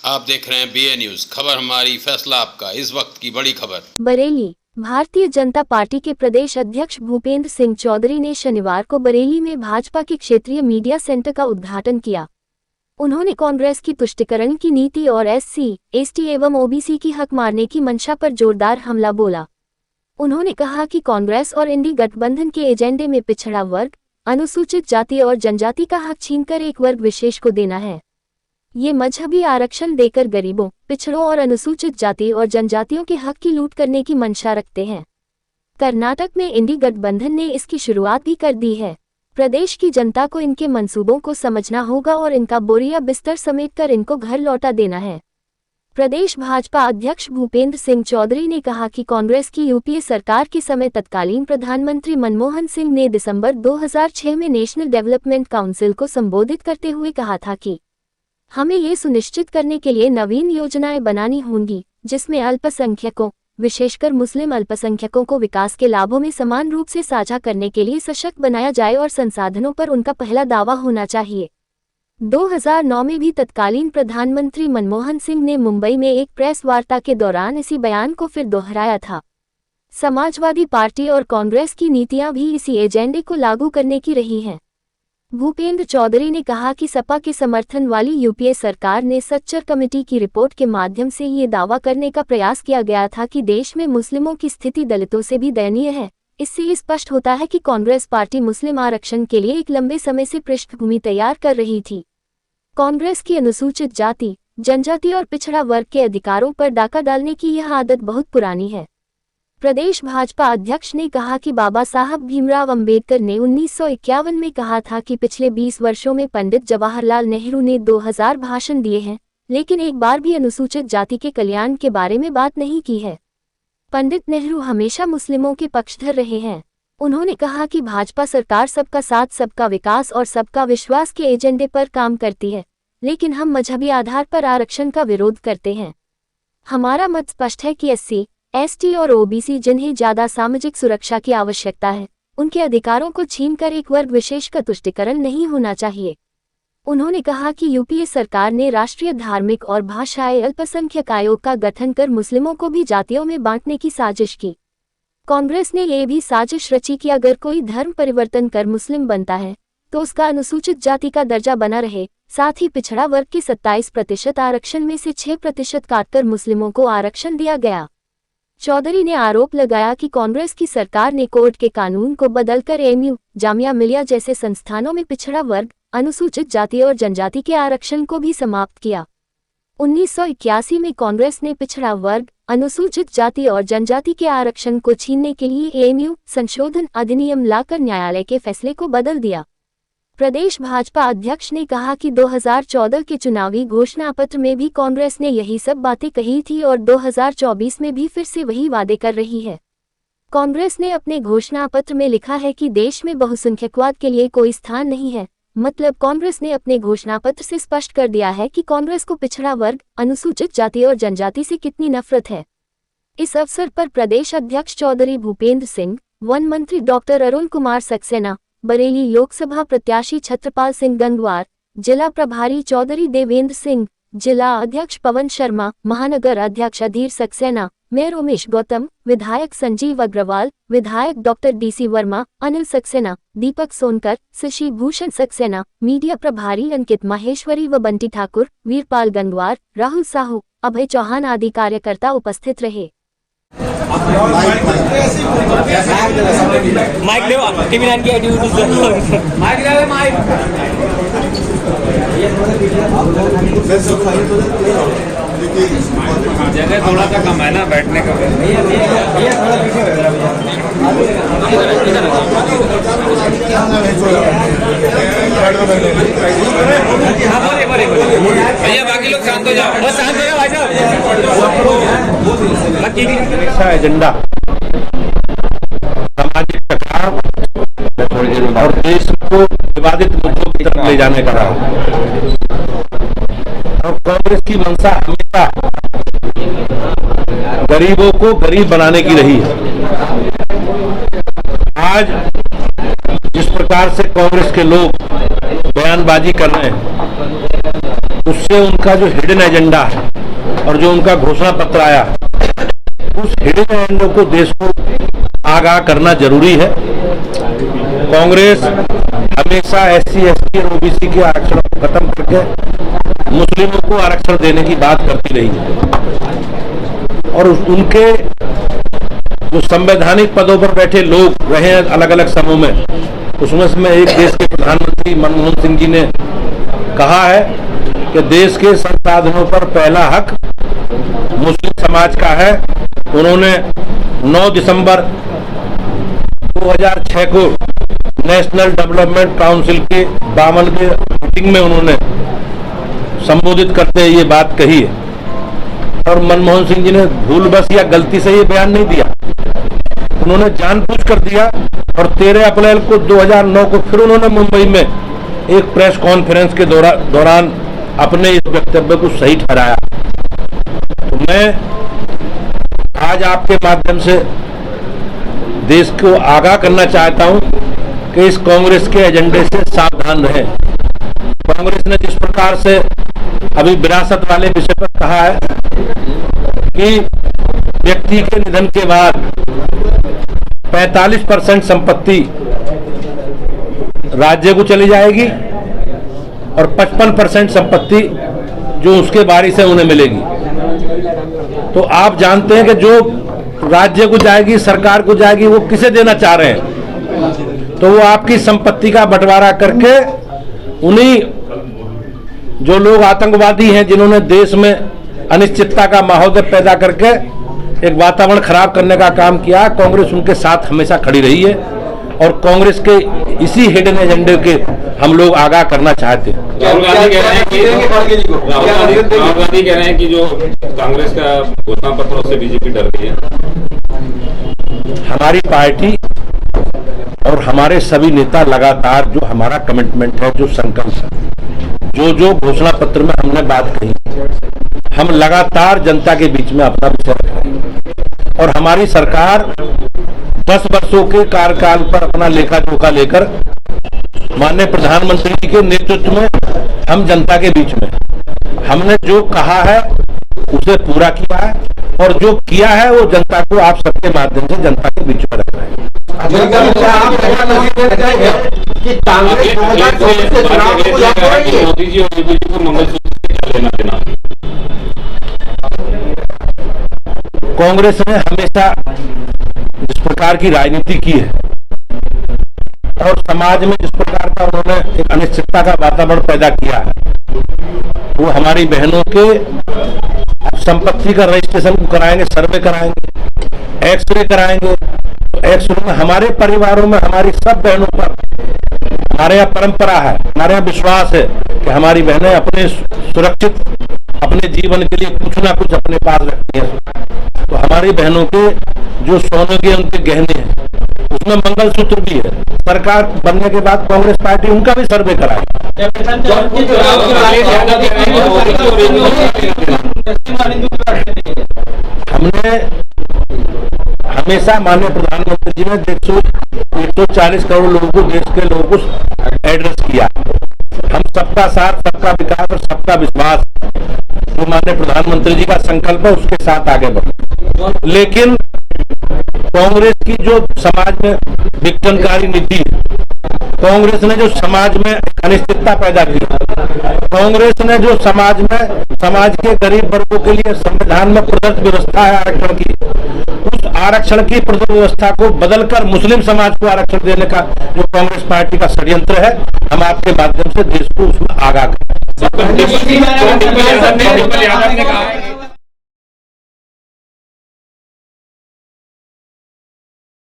आप देख रहे हैं BA न्यूज, खबर हमारी फैसला आपका। इस वक्त की बड़ी खबर। बरेली। भारतीय जनता पार्टी के प्रदेश अध्यक्ष भूपेंद्र सिंह चौधरी ने शनिवार को बरेली में भाजपा के क्षेत्रीय मीडिया सेंटर का उद्घाटन किया। उन्होंने कांग्रेस की तुष्टीकरण की नीति और SC, ST एवं OBC की हक मारने की मंशा पर जोरदार हमला बोला। उन्होंने कहा कि कांग्रेस और इंडी गठबंधन के एजेंडे में पिछड़ा वर्ग, अनुसूचित जाति और जनजाति का हक छीनकर एक वर्ग विशेष को देना है। ये मजहबी आरक्षण देकर गरीबों, पिछड़ों और अनुसूचित जाति और जनजातियों के हक की लूट करने की मंशा रखते हैं। कर्नाटक में इंडी गठबंधन ने इसकी शुरुआत भी कर दी है। प्रदेश की जनता को इनके मंसूबों को समझना होगा और इनका बोरिया बिस्तर समेटकर इनको घर लौटा देना है। प्रदेश भाजपा अध्यक्ष भूपेंद्र सिंह चौधरी ने कहा कि कांग्रेस की UPA सरकार के समय तत्कालीन प्रधानमंत्री मनमोहन सिंह ने दिसंबर 2006 में नेशनल डेवलपमेंट काउंसिल को संबोधित करते हुए कहा था कि हमें ये सुनिश्चित करने के लिए नवीन योजनाएं बनानी होंगी जिसमें अल्पसंख्यकों, विशेषकर मुस्लिम अल्पसंख्यकों को विकास के लाभों में समान रूप से साझा करने के लिए सशक्त बनाया जाए और संसाधनों पर उनका पहला दावा होना चाहिए। 2009 में भी तत्कालीन प्रधानमंत्री मनमोहन सिंह ने मुंबई में एक प्रेस वार्ता के दौरान इसी बयान को फिर दोहराया था। समाजवादी पार्टी और कांग्रेस की नीतियां भी इसी एजेंडे को लागू करने की रही हैं। भूपेंद्र चौधरी ने कहा कि सपा के समर्थन वाली UPA सरकार ने सच्चर कमेटी की रिपोर्ट के माध्यम से ये दावा करने का प्रयास किया गया था कि देश में मुस्लिमों की स्थिति दलितों से भी दयनीय है। इससे ये स्पष्ट होता है कि कांग्रेस पार्टी मुस्लिम आरक्षण के लिए एक लंबे समय से पृष्ठभूमि तैयार कर रही थी। कांग्रेस की अनुसूचित जाति, जनजाति और पिछड़ा वर्ग के अधिकारों पर डाका डालने की यह आदत बहुत पुरानी है। प्रदेश भाजपा अध्यक्ष ने कहा कि बाबा साहब भीमराव अंबेडकर ने 1951 में कहा था कि पिछले 20 वर्षों में पंडित जवाहरलाल नेहरू ने 2000 भाषण दिए हैं, लेकिन एक बार भी अनुसूचित जाति के कल्याण के बारे में बात नहीं की है। पंडित नेहरू हमेशा मुस्लिमों के पक्षधर रहे हैं। उन्होंने कहा कि भाजपा सरकार सबका साथ, सबका विकास और सबका विश्वास के एजेंडे पर काम करती है, लेकिन हम मजहबी आधार पर आरक्षण का विरोध करते हैं। हमारा मत स्पष्ट है कि SC, ST और OBC जिन्हें ज्यादा सामाजिक सुरक्षा की आवश्यकता है, उनके अधिकारों को छीनकर एक वर्ग विशेष का तुष्टीकरण नहीं होना चाहिए। उन्होंने कहा कि UPA सरकार ने राष्ट्रीय धार्मिक और भाषाई अल्पसंख्यक आयोग का गठन कर मुस्लिमों को भी जातियों में बांटने की साजिश की। कांग्रेस ने यह भी साजिश रची कि अगर कोई धर्म परिवर्तन कर मुस्लिम बनता है तो उसका अनुसूचित जाति का दर्जा बना रहे। साथ ही पिछड़ा वर्ग के 27% आरक्षण में से 6% काटकर मुस्लिमों को आरक्षण दिया गया। चौधरी ने आरोप लगाया कि कांग्रेस की सरकार ने कोर्ट के कानून को बदलकर AMU, जामिया मिलिया जैसे संस्थानों में पिछड़ा वर्ग, अनुसूचित जाति और जनजाति के आरक्षण को भी समाप्त किया। 1981 में कांग्रेस ने पिछड़ा वर्ग, अनुसूचित जाति और जनजाति के आरक्षण को छीनने के लिए AMU संशोधन अधिनियम लाकर न्यायालय के फैसले को बदल दिया। प्रदेश भाजपा अध्यक्ष ने कहा कि 2014 के चुनावी घोषणा पत्र में भी कांग्रेस ने यही सब बातें कही थी और 2024 में भी फिर से वही वादे कर रही है। कांग्रेस ने अपने घोषणा पत्र में लिखा है कि देश में बहुसंख्यकवाद के लिए कोई स्थान नहीं है। मतलब कांग्रेस ने अपने घोषणा पत्र से स्पष्ट कर दिया है कि कांग्रेस को पिछड़ा वर्ग, अनुसूचित जाति और जनजाति से कितनी नफरत है। इस अवसर पर प्रदेश अध्यक्ष चौधरी भूपेंद्र सिंह, वन मंत्री डॉक्टर अरुण कुमार सक्सेना, बरेली लोकसभा प्रत्याशी छत्रपाल सिंह गंगवार, जिला प्रभारी चौधरी देवेंद्र सिंह, जिला अध्यक्ष पवन शर्मा, महानगर अध्यक्ष अधीर सक्सेना, मेयर उमेश गौतम, विधायक संजीव अग्रवाल, विधायक डॉक्टर DC वर्मा, अनिल सक्सेना, दीपक सोनकर, शशि भूषण सक्सेना, मीडिया प्रभारी अंकित माहेश्वरी व बंटी ठाकुर, वीरपाल गंगवार, राहुल साहू, अभय चौहान आदि कार्यकर्ता उपस्थित रहे। माइक दे टीवी9 की माइक दे माइक जगह थोड़ा सा कम है ना बैठने का। भैया बाकी लोग शांत हो जाओ, बस शांत हो जाओ भाई साहब। एजेंडा सामाजिक टकराव और देश को विवादित मुद्दों की तरफ ले जाने का रहा। और कांग्रेस की मंशा हमेशा गरीबों को गरीब बनाने की रही है। आज जिस प्रकार से कांग्रेस के लोग बयानबाजी कर रहे हैं, उससे उनका जो हिडन एजेंडा है और जो उनका घोषणा पत्र आया, उस हिडन एजेंडा को देश को आगाह करना जरूरी है। कांग्रेस हमेशा SC, ST और OBC के आरक्षण को खत्म करके मुस्लिमों को आरक्षण देने की बात करती रही है और उनके जो संवैधानिक पदों पर बैठे लोग रहे हैं अलग अलग समूह में, उसमें से एक देश के प्रधानमंत्री मनमोहन सिंह जी ने कहा है कि देश के संसाधनों पर पहला हक मुस्लिम समाज का है। उन्होंने 9 दिसंबर 2006 को नेशनल डेवलपमेंट काउंसिल के 52वें मीटिंग में उन्होंने संबोधित करते हुए ये बात कही है और मनमोहन सिंह जी ने भूलवश या गलती से ये बयान नहीं दिया, उन्होंने जानबूझकर दिया और 13 अप्रैल को 2009 को फिर उन्होंने मुंबई में एक प्रेस कॉन्फ्रेंस के दौरान अपने इस वक्तव्य को सही ठहराया। तो मैं आज आपके माध्यम से देश को आगाह करना चाहता हूं कि इस कांग्रेस के एजेंडे से सावधान रहें। कांग्रेस ने जिस प्रकार से अभी विरासत वाले विषय पर कहा है कि व्यक्ति के निधन के बाद 45% संपत्ति राज्य को चली जाएगी और 55% संपत्ति जो उसके वारिस है उन्हें मिलेगी। तो आप जानते हैं कि जो राज्य को जाएगी, सरकार को जाएगी, वो किसे देना चाह रहे हैं? तो वो आपकी संपत्ति का बंटवारा करके उन्हीं जो लोग आतंकवादी हैं जिन्होंने देश में अनिश्चितता का माहौल पैदा करके एक वातावरण खराब करने का काम किया, कांग्रेस उनके साथ हमेशा खड़ी रही है और कांग्रेस के इसी हिडन एजेंडे के हम लोग आगाह करना चाहते हैं। राहुल गांधी कह रहे हैं कि जो कांग्रेस का घोषणा पत्र उससे बीजेपी डर रही है। हमारी पार्टी और हमारे सभी नेता लगातार जो हमारा कमिटमेंट है, जो संकल्प है, जो घोषणा पत्र में हमने बात कही, हम लगातार जनता के बीच में अपना विषय रख रहे हैं और हमारी सरकार 10 वर्षों के कार्यकाल पर अपना लेखा जोखा लेकर माननीय प्रधानमंत्री जी के नेतृत्व में हम जनता के बीच में हमने जो कहा है उसे पूरा किया है और जो किया है वो जनता को आप सबके माध्यम से जनता के बीच में रख रहे हैं। मोदी जी और बीजेपी को मंगलसूत्र लेना देना। कांग्रेस ने हमेशा जिस प्रकार की राजनीति की है और समाज में जिस प्रकार का उन्होंने एक अनिश्चितता का वातावरण पैदा किया है, वो हमारी बहनों के संपत्ति का रजिस्ट्रेशन कराएंगे, सर्वे कराएंगे, एक्सरे कराएंगे। तो एक्सरे में हमारे परिवारों में हमारी सब बहनों पर हमारे यहाँ परंपरा है, हमारे यहाँ विश्वास है कि हमारी बहनें अपने सुरक्षित अपने जीवन के लिए कुछ ना कुछ अपने पास रखती हैं। तो हमारी बहनों के जो सोने के उनके गहने हैं उसमें मंगलसूत्र भी है। सरकार बनने के बाद कांग्रेस पार्टी उनका भी सर्वे कराएगी। हमने हमेशा माननीय प्रधानमंत्री जी ने 140 करोड़ लोगों को, देश के लोगों को एड्रेस किया। हम सबका साथ, सबका विकास और सबका विश्वास जो माननीय प्रधानमंत्री जी का संकल्प है उसके साथ आगे बढ़े। लेकिन कांग्रेस की जो समाज में विघटनकारी नीति, कांग्रेस ने जो समाज में अनिश्चितता पैदा की, कांग्रेस ने जो समाज के गरीब वर्गों के लिए संविधान में प्रदत्त व्यवस्था है आरक्षण की, उस आरक्षण की प्रदत्त व्यवस्था को बदलकर मुस्लिम समाज को आरक्षण देने का जो कांग्रेस पार्टी का षड्यंत्र है, हम आपके माध्यम से देश को उसमें आगाह करें।